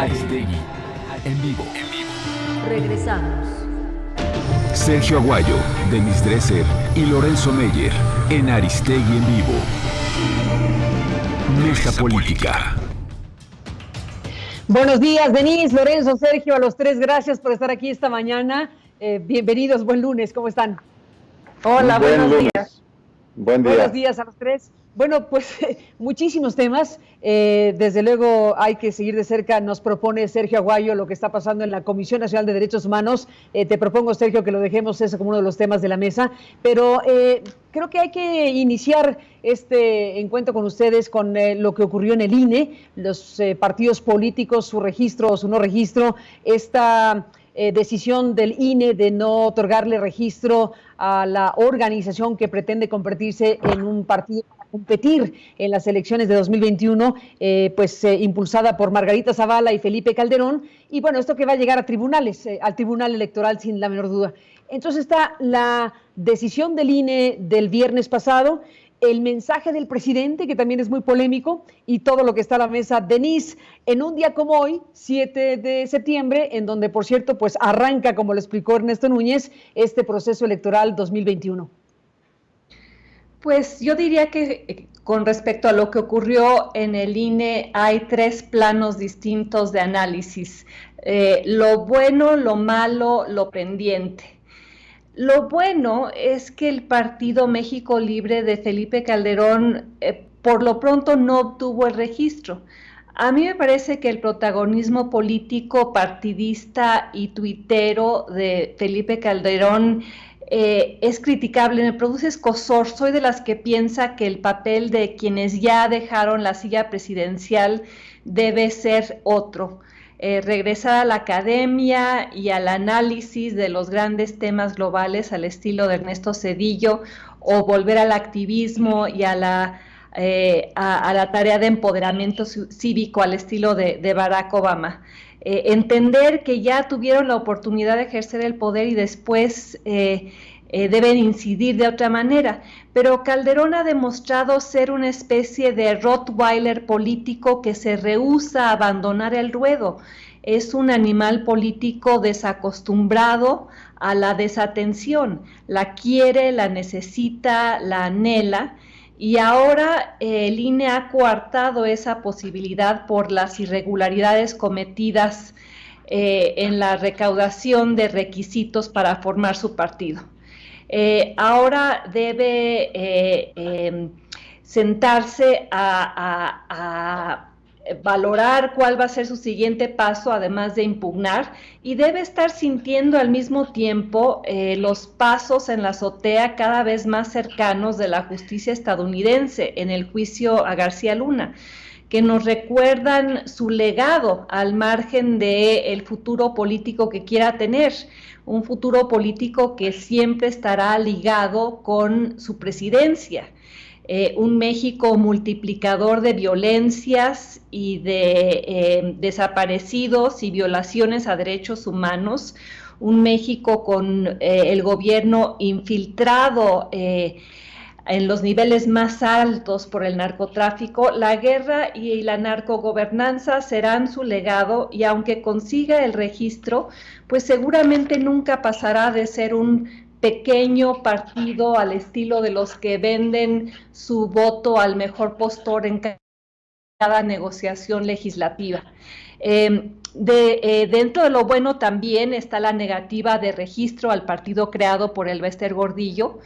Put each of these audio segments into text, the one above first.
Aristegui, en vivo. Regresamos. Sergio Aguayo, Denis Dresser y Lorenzo Meyer en Aristegui en vivo. Mesa Política. Buenos días, Denis, Lorenzo, Sergio, a los tres, gracias por estar aquí esta mañana. Bienvenidos, buen lunes, ¿cómo están? Hola, buenos días. Buen día. Buenos días a los tres. Bueno, pues muchísimos temas. Desde luego hay que seguir de cerca. Nos propone Sergio Aguayo lo que está pasando en la Comisión Nacional de Derechos Humanos. Te propongo, Sergio, que lo dejemos eso como uno de los temas de la mesa. Pero creo que hay que iniciar este encuentro con ustedes con lo que ocurrió en el INE, los partidos políticos, su registro o su no registro, esta decisión del INE de no otorgarle registro a la organización que pretende convertirse en un partido para competir en las elecciones de 2021, impulsada por Margarita Zavala y Felipe Calderón, y bueno, esto que va a llegar a tribunales, al Tribunal Electoral sin la menor duda. Entonces está la decisión del INE del viernes pasado, el mensaje del presidente, que también es muy polémico, y todo lo que está a la mesa. Denise, en un día como hoy, 7 de septiembre, en donde, por cierto, pues arranca, como lo explicó Ernesto Núñez, este proceso electoral 2021. Pues yo diría que con respecto a lo que ocurrió en el INE, hay tres planos distintos de análisis. Lo bueno, lo malo, lo pendiente. Lo bueno es que el Partido México Libre de Felipe Calderón por lo pronto no obtuvo el registro. A mí me parece que el protagonismo político, partidista y tuitero de Felipe Calderón es criticable, me produce escozor. Soy de las que piensa que el papel de quienes ya dejaron la silla presidencial debe ser otro. Regresar a la academia y al análisis de los grandes temas globales al estilo de Ernesto Zedillo, o volver al activismo y a la tarea de empoderamiento cívico al estilo de Barack Obama. Entender que ya tuvieron la oportunidad de ejercer el poder y después deben incidir de otra manera. Pero Calderón ha demostrado ser una especie de Rottweiler político que se rehúsa a abandonar el ruedo. Es un animal político desacostumbrado a la desatención. La quiere, la necesita, la anhela. Y ahora el INE ha coartado esa posibilidad por las irregularidades cometidas en la recaudación de requisitos para formar su partido. Ahora debe sentarse a valorar cuál va a ser su siguiente paso, además de impugnar, y debe estar sintiendo al mismo tiempo los pasos en la azotea cada vez más cercanos de la justicia estadounidense en el juicio a García Luna, que nos recuerdan su legado al margen del futuro político que quiera tener, un futuro político que siempre estará ligado con su presidencia. Un México multiplicador de violencias y de desaparecidos y violaciones a derechos humanos, un México con el gobierno infiltrado en los niveles más altos por el narcotráfico. La guerra y la narcogobernanza serán su legado, y aunque consiga el registro, pues seguramente nunca pasará de ser un pequeño partido al estilo de los que venden su voto al mejor postor en cada negociación legislativa. Dentro de lo bueno también está la negativa de registro al partido creado por Elbester Gordillo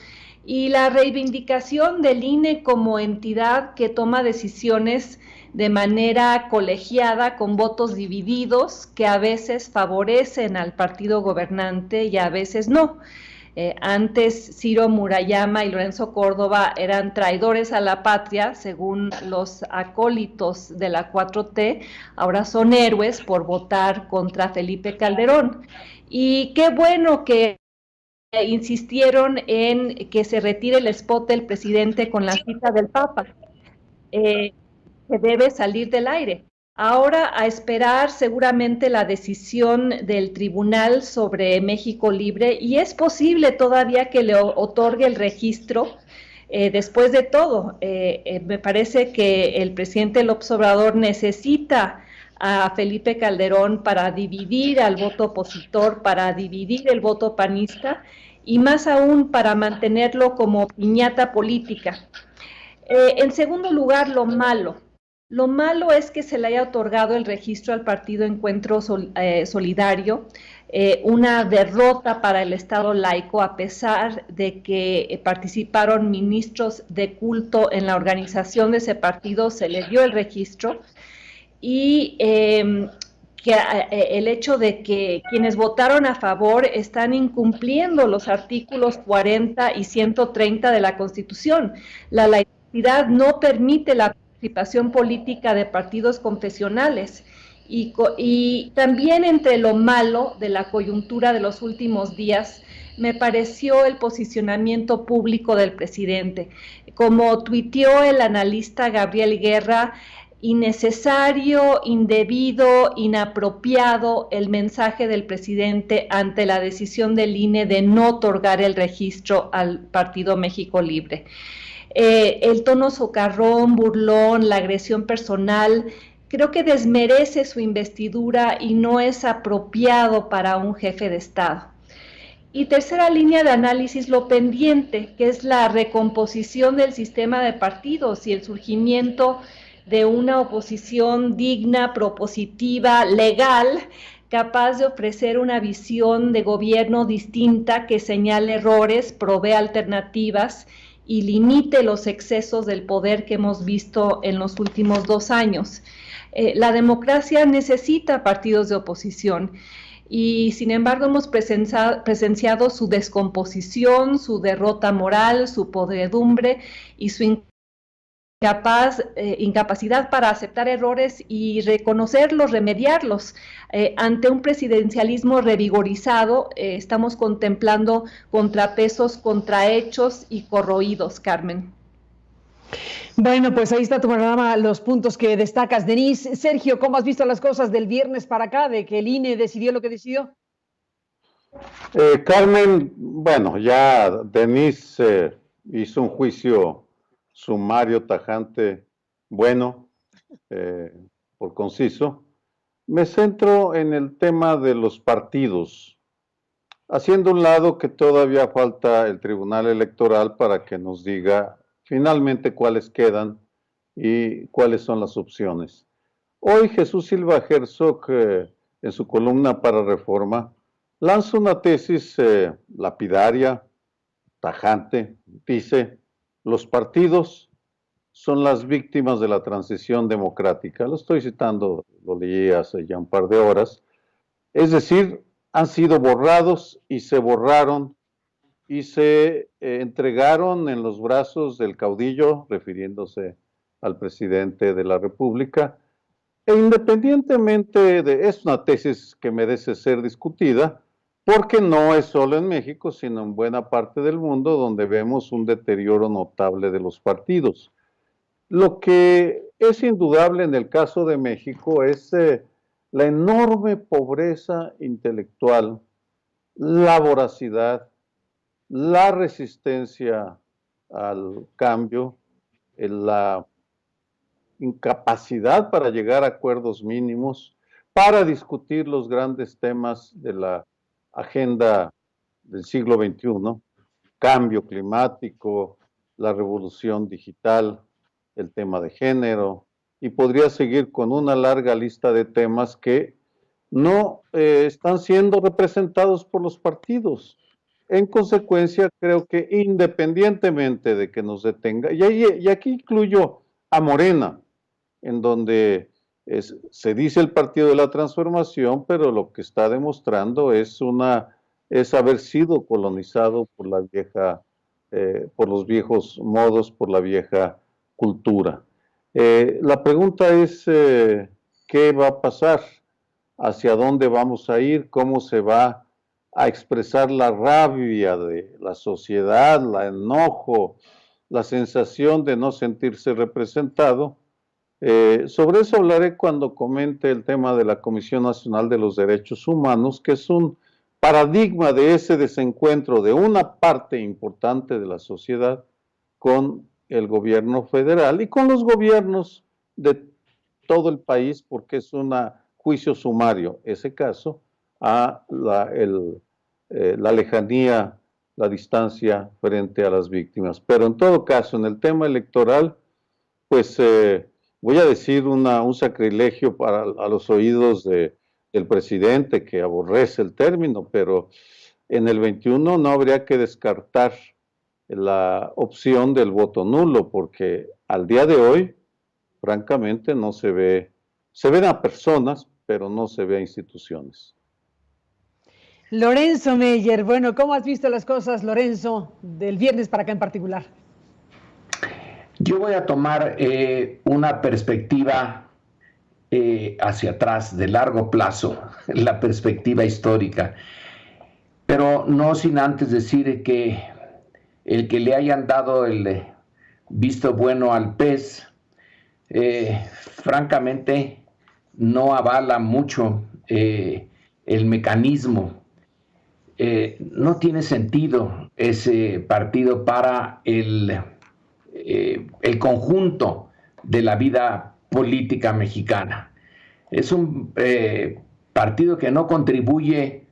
y la reivindicación del INE como entidad que toma decisiones de manera colegiada, con votos divididos, que a veces favorecen al partido gobernante y a veces no. Antes Ciro Murayama y Lorenzo Córdoba eran traidores a la patria, según los acólitos de la 4T, ahora son héroes por votar contra Felipe Calderón. Y qué bueno que insistieron en que se retire el spot del presidente con la cita del Papa, que debe salir del aire. Ahora a esperar seguramente la decisión del tribunal sobre México Libre, y es posible todavía que le otorgue el registro. Después de todo, me parece que el presidente López Obrador necesita a Felipe Calderón para dividir al voto opositor, para dividir el voto panista y más aún para mantenerlo como piñata política. En segundo lugar, lo malo. Lo malo es que se le haya otorgado el registro al Partido Encuentro Solidario, una derrota para el Estado laico, a pesar de que participaron ministros de culto en la organización de ese partido, se le dio el registro, y el hecho de que quienes votaron a favor están incumpliendo los artículos 40 y 130 de la Constitución. La laicidad no permite la participación política de partidos confesionales. Y también entre lo malo de la coyuntura de los últimos días, me pareció el posicionamiento público del presidente. Como tuiteó el analista Gabriel Guerra, innecesario, indebido, inapropiado el mensaje del presidente ante la decisión del INE de no otorgar el registro al Partido México Libre. El tono socarrón, burlón, la agresión personal, creo que desmerece su investidura y no es apropiado para un jefe de Estado. Y tercera línea de análisis, lo pendiente, que es la recomposición del sistema de partidos y el surgimiento de una oposición digna, propositiva, legal, capaz de ofrecer una visión de gobierno distinta que señale errores, provee alternativas y limite los excesos del poder que hemos visto en los últimos 2 años. La democracia necesita partidos de oposición y sin embargo hemos presenciado su descomposición, su derrota moral, su podredumbre y su incapacidad para aceptar errores y reconocerlos, remediarlos. Ante un presidencialismo revigorizado, estamos contemplando contrapesos contrahechos y corroídos, Carmen. Bueno, pues ahí está tu panorama, los puntos que destacas. Denise, Sergio, ¿cómo has visto las cosas del viernes para acá, de que el INE decidió lo que decidió? Carmen, bueno, ya Denise hizo un juicio sumario, tajante, bueno, por conciso. Me centro en el tema de los partidos, haciendo un lado que todavía falta el Tribunal Electoral para que nos diga finalmente cuáles quedan y cuáles son las opciones. Hoy Jesús Silva Herzog, en su columna para Reforma, lanza una tesis lapidaria, tajante, dice: los partidos son las víctimas de la transición democrática. Lo estoy citando, lo leí hace ya un par de horas. Es decir, han sido borrados y se borraron y se entregaron en los brazos del caudillo, refiriéndose al presidente de la República. E independientemente es una tesis que merece ser discutida, porque no es solo en México, sino en buena parte del mundo, donde vemos un deterioro notable de los partidos. Lo que es indudable en el caso de México es la enorme pobreza intelectual, la voracidad, la resistencia al cambio, la incapacidad para llegar a acuerdos mínimos, para discutir los grandes temas de la agenda del siglo XXI, cambio climático, la revolución digital, el tema de género, y podría seguir con una larga lista de temas que no están siendo representados por los partidos. En consecuencia, creo que independientemente de que nos detenga, y aquí incluyo a Morena, en donde se dice el Partido de la Transformación, pero lo que está demostrando es haber sido colonizado por la vieja, por los viejos modos, por la vieja cultura. La pregunta es, ¿qué va a pasar? ¿Hacia dónde vamos a ir? ¿Cómo se va a expresar la rabia de la sociedad, el enojo, la sensación de no sentirse representado? Sobre eso hablaré cuando comente el tema de la Comisión Nacional de los Derechos Humanos, que es un paradigma de ese desencuentro de una parte importante de la sociedad con el gobierno federal y con los gobiernos de todo el país porque es un juicio sumario, ese caso, a la lejanía, la distancia frente a las víctimas. Pero en todo caso, en el tema electoral, pues voy a decir un sacrilegio a los oídos del presidente, que aborrece el término, pero en el 21 no habría que descartar la opción del voto nulo, porque al día de hoy, francamente, no se ven a personas, pero no se ve a instituciones. Lorenzo Meyer, bueno, ¿cómo has visto las cosas, Lorenzo, del viernes para acá en particular? Yo voy a tomar una perspectiva hacia atrás, de largo plazo, la perspectiva histórica, pero no sin antes decir que el que le hayan dado el visto bueno al PES, francamente, no avala mucho el mecanismo. No tiene sentido ese partido para el conjunto de la vida política mexicana. Es un partido que no contribuye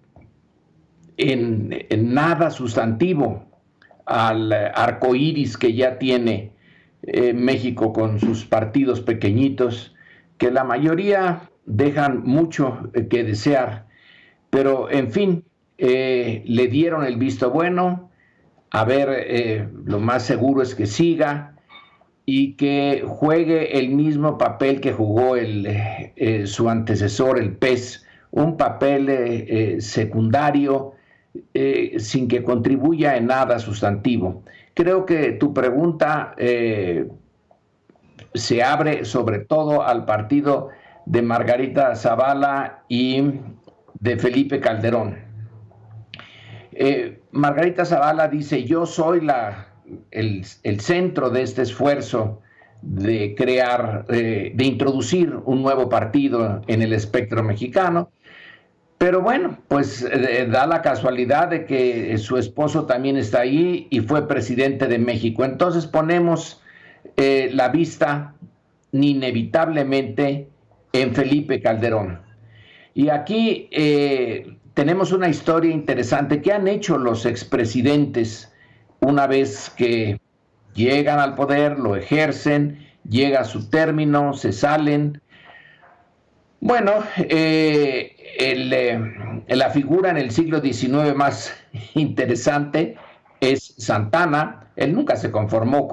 en nada sustantivo al arco iris que ya tiene México con sus partidos pequeñitos, que la mayoría dejan mucho que desear, pero en fin, le dieron el visto bueno. A ver, lo más seguro es que siga y que juegue el mismo papel que jugó su antecesor, el PES, un papel secundario, sin que contribuya en nada sustantivo. Creo que tu pregunta se abre sobre todo al partido de Margarita Zavala y de Felipe Calderón. Margarita Zavala dice: yo soy el centro de este esfuerzo de crear, de introducir un nuevo partido en el espectro mexicano. Pero bueno, pues da la casualidad de que su esposo también está ahí y fue presidente de México. Entonces ponemos la vista inevitablemente en Felipe Calderón. Y aquí tenemos una historia interesante que han hecho los expresidentes una vez que llegan al poder, lo ejercen, llega a su término, se salen. Bueno, la figura en el siglo XIX más interesante es Santana. Él nunca se conformó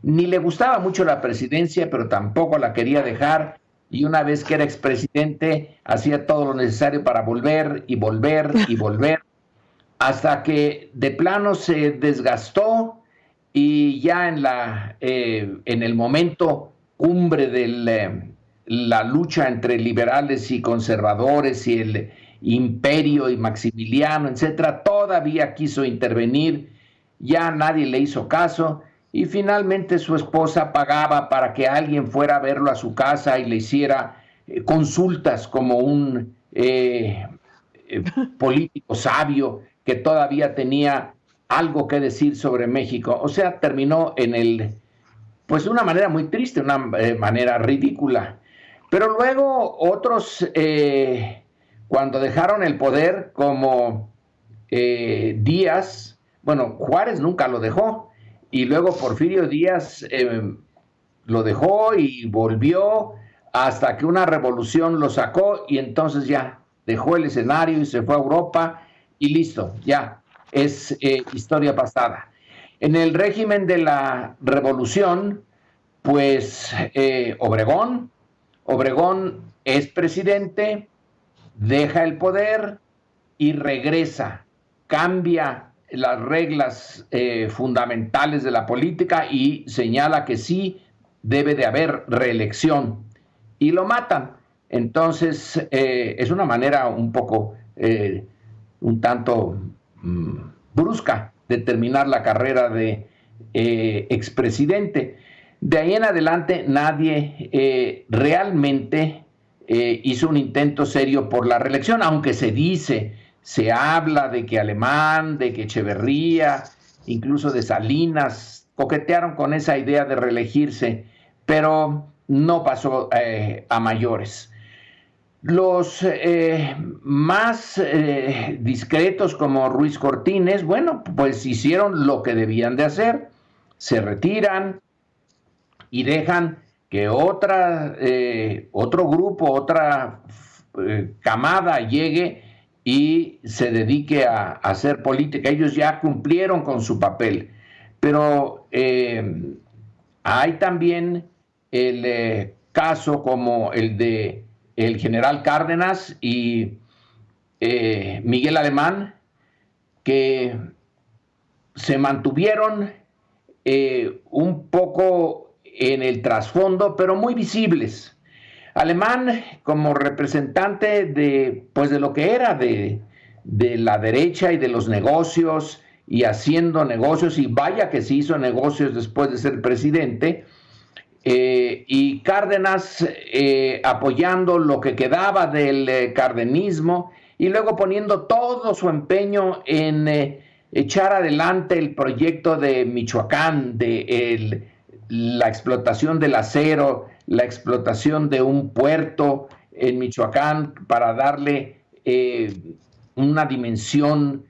ni le gustaba mucho la presidencia, pero tampoco la quería dejar. Y una vez que era expresidente, hacía todo lo necesario para volver y volver y volver, hasta que de plano se desgastó y ya en el momento cumbre de la lucha entre liberales y conservadores y el imperio y Maximiliano, etcétera, todavía quiso intervenir, ya nadie le hizo caso. Y finalmente su esposa pagaba para que alguien fuera a verlo a su casa y le hiciera consultas como un político sabio que todavía tenía algo que decir sobre México. O sea, terminó pues de una manera muy triste, una manera ridícula. Pero luego otros, cuando dejaron el poder, como Díaz, bueno, Juárez nunca lo dejó, y luego Porfirio Díaz lo dejó y volvió hasta que una revolución lo sacó y entonces ya dejó el escenario y se fue a Europa y listo, ya es historia pasada. En el régimen de la revolución, pues Obregón es presidente, deja el poder y regresa, cambia las reglas fundamentales de la política y señala que sí debe de haber reelección y lo matan. Entonces es una manera un un tanto brusca de terminar la carrera de expresidente. De ahí en adelante nadie realmente hizo un intento serio por la reelección, aunque se habla de que Alemán, de que Echeverría, incluso de Salinas, coquetearon con esa idea de reelegirse, pero no pasó a mayores. Los más discretos, como Ruiz Cortines, bueno, pues hicieron lo que debían de hacer, se retiran y dejan que otro grupo, otra camada llegue y se dedique a hacer política. Ellos ya cumplieron con su papel, pero hay también el caso como el de el general Cárdenas y Miguel Alemán, que se mantuvieron un poco en el trasfondo, pero muy visibles. Alemán como representante de lo que era de la derecha y de los negocios, y haciendo negocios, y vaya que se hizo negocios después de ser presidente, y Cárdenas apoyando lo que quedaba del cardenismo, y luego poniendo todo su empeño en echar adelante el proyecto de Michoacán, de la explotación del acero, la explotación de un puerto en Michoacán para darle una dimensión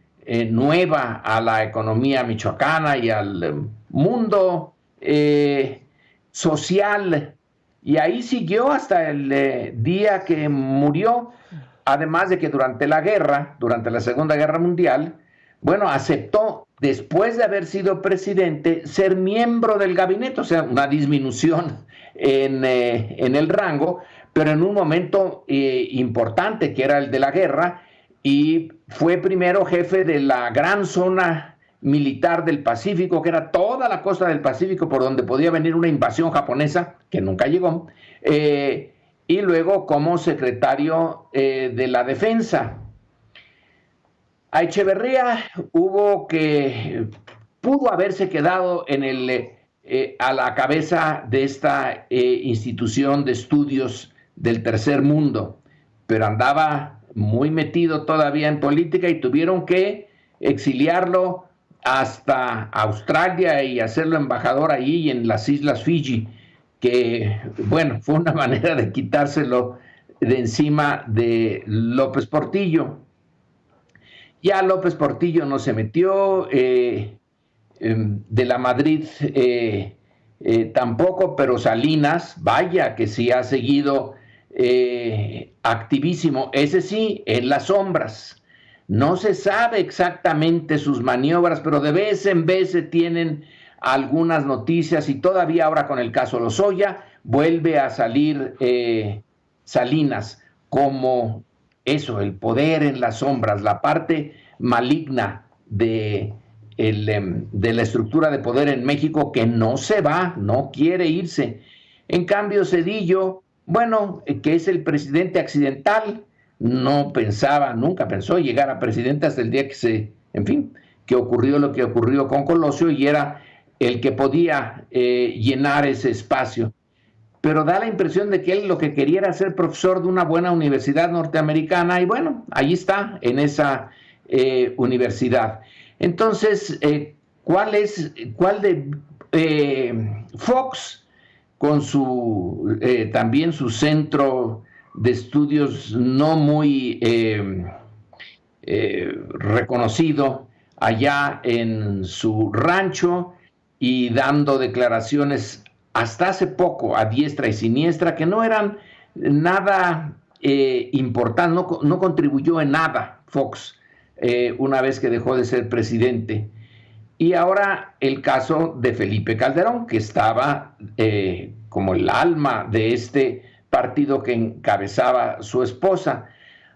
nueva a la economía michoacana y al mundo social. Y ahí siguió hasta el día que murió, además de que durante la Segunda Guerra Mundial, bueno, aceptó, después de haber sido presidente, ser miembro del gabinete, o sea, una disminución en el rango, pero en un momento importante, que era el de la guerra, y fue primero jefe de la gran zona militar del Pacífico, que era toda la costa del Pacífico por donde podía venir una invasión japonesa, que nunca llegó, y luego como secretario de la Defensa. A Echeverría pudo haberse quedado a la cabeza de esta institución de estudios del tercer mundo, pero andaba muy metido todavía en política y tuvieron que exiliarlo hasta Australia y hacerlo embajador ahí en las Islas Fiji, que, bueno, fue una manera de quitárselo de encima de López Portillo. Ya López Portillo no se metió, de la Madrid tampoco, pero Salinas, vaya que sí ha seguido activísimo, ese sí, en las sombras. No se sabe exactamente sus maniobras, pero de vez en vez se tienen algunas noticias, y todavía ahora con el caso Lozoya vuelve a salir Salinas como eso, el poder en las sombras, la parte maligna de la estructura de poder en México, que no se va, no quiere irse. En cambio, Zedillo, bueno, que es el presidente accidental, nunca pensó llegar a presidente hasta el día que ocurrió lo que ocurrió con Colosio, y era el que podía llenar ese espacio. Pero da la impresión de que él lo que quería era ser profesor de una buena universidad norteamericana, y bueno, ahí está, en esa universidad. Entonces, ¿cuál de Fox, con también su centro de estudios no muy reconocido allá en su rancho, y dando declaraciones hasta hace poco a diestra y siniestra que no eran nada importante, no contribuyó en nada Fox una vez que dejó de ser presidente? Y ahora el caso de Felipe Calderón, que estaba como el alma de este partido que encabezaba su esposa.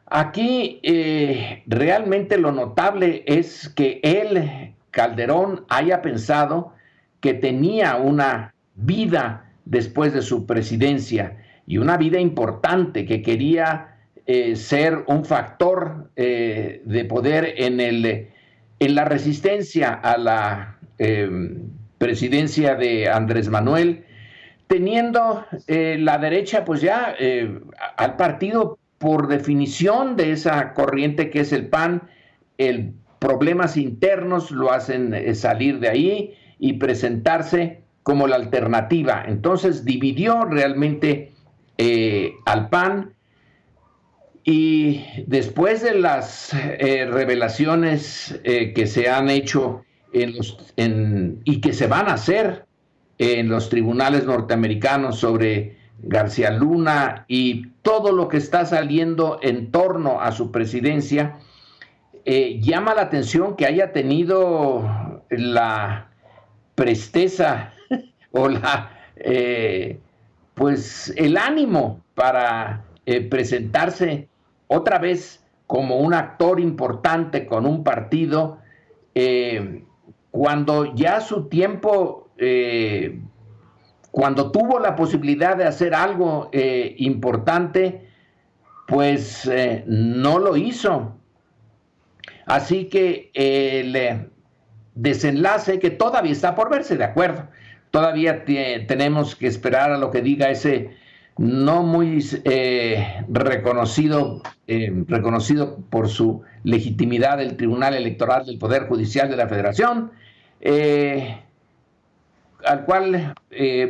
Aquí realmente lo notable es que él, Calderón, haya pensado que tenía una vida después de su presidencia, y una vida importante, que quería ser un factor de poder en la resistencia a la presidencia de Andrés Manuel, teniendo la derecha pues ya al partido por definición de esa corriente que es el PAN, problemas internos lo hacen salir de ahí y presentarse como la alternativa. Entonces dividió realmente al PAN, y después de las revelaciones que se han hecho y que se van a hacer en los tribunales norteamericanos sobre García Luna y todo lo que está saliendo en torno a su presidencia, llama la atención que haya tenido la presteza o pues el ánimo para presentarse otra vez como un actor importante con un partido, cuando ya su tiempo, cuando tuvo la posibilidad de hacer algo importante, pues no lo hizo. Así que el desenlace, que todavía está por verse, de acuerdo, todavía tenemos que esperar a lo que diga ese no muy reconocido por su legitimidad el Tribunal Electoral del Poder Judicial de la Federación, al cual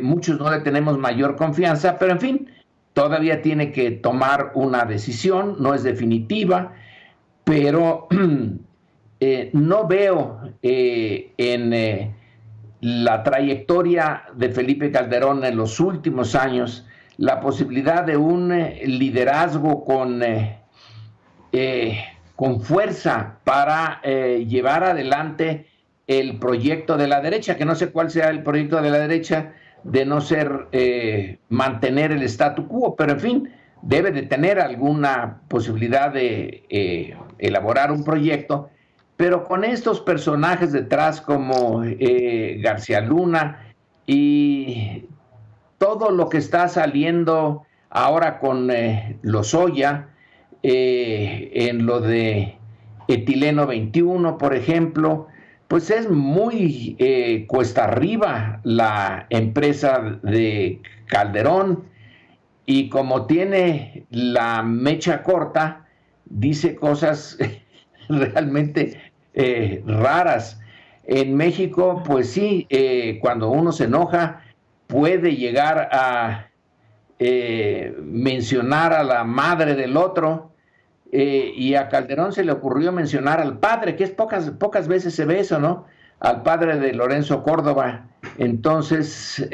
muchos no le tenemos mayor confianza, pero en fin, todavía tiene que tomar una decisión, no es definitiva, pero no veo en la trayectoria de Felipe Calderón en los últimos años la posibilidad de un liderazgo con fuerza para llevar adelante el proyecto de la derecha, que no sé cuál sea el proyecto de la derecha, de no ser mantener el statu quo, pero en fin, debe de tener alguna posibilidad de elaborar un proyecto, pero con estos personajes detrás como García Luna y todo lo que está saliendo ahora con Lozoya, en lo de etileno 21, por ejemplo, pues es muy cuesta arriba la empresa de Calderón, y como tiene la mecha corta, dice cosas realmente raras. En México, pues sí, cuando uno se enoja, puede llegar a mencionar a la madre del otro, y a Calderón se le ocurrió mencionar al padre, que es pocas veces se ve eso, ¿no? Al padre de Lorenzo Córdoba. Entonces,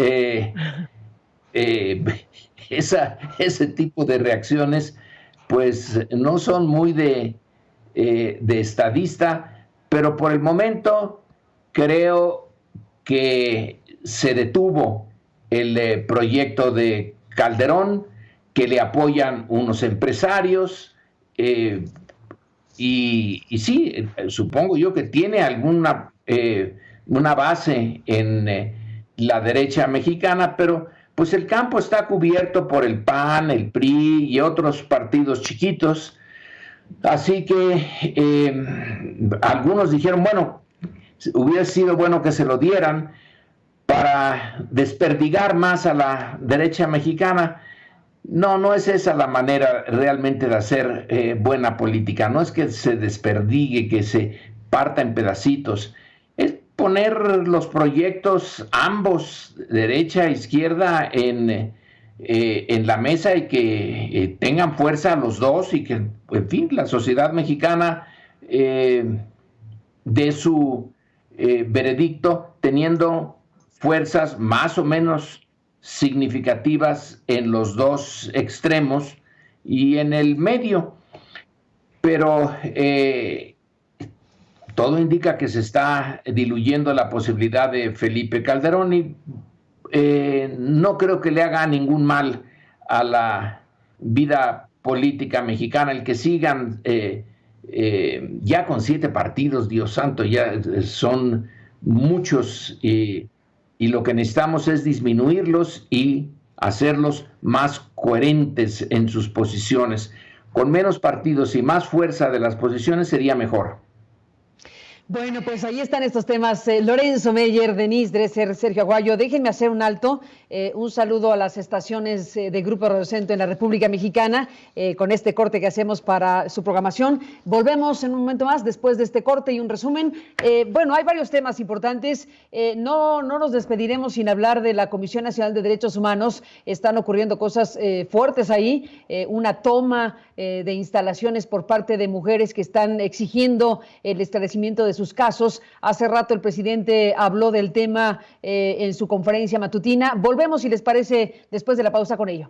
ese tipo de reacciones, pues no son muy de estadista, pero por el momento creo que se detuvo el proyecto de Calderón, que le apoyan unos empresarios, y sí, supongo yo que tiene alguna una base en la derecha mexicana, pero pues el campo está cubierto por el PAN, el PRI y otros partidos chiquitos. Así que algunos dijeron, bueno, hubiera sido bueno que se lo dieran para desperdigar más a la derecha mexicana. No es esa la manera realmente de hacer buena política. No es que se desperdigue, que se parta en pedacitos. Es poner los proyectos, ambos, derecha e izquierda, en la mesa, y que tengan fuerza los dos, y que, en fin, la sociedad mexicana dé su veredicto teniendo fuerzas más o menos significativas en los dos extremos y en el medio. Pero todo indica que se está diluyendo la posibilidad de Felipe Calderón, y no creo que le haga ningún mal a la vida política mexicana el que sigan ya con 7 partidos. Dios santo, ya son muchos, y lo que necesitamos es disminuirlos y hacerlos más coherentes en sus posiciones. Con menos partidos y más fuerza de las posiciones sería mejor. Bueno, pues ahí están estos temas. Lorenzo Meyer, Denise Dresser, Sergio Aguayo. Déjenme hacer un alto. Un saludo a las estaciones de Grupo Radio Centro en la República Mexicana con este corte que hacemos para su programación. Volvemos en un momento más después de este corte y un resumen. Bueno, hay varios temas importantes. No nos despediremos sin hablar de la Comisión Nacional de Derechos Humanos. Están ocurriendo cosas fuertes ahí. Una toma de instalaciones por parte de mujeres que están exigiendo el esclarecimiento de sus casos. Hace rato el presidente habló del tema en su conferencia matutina. Volvemos, si les parece, después de la pausa con ello.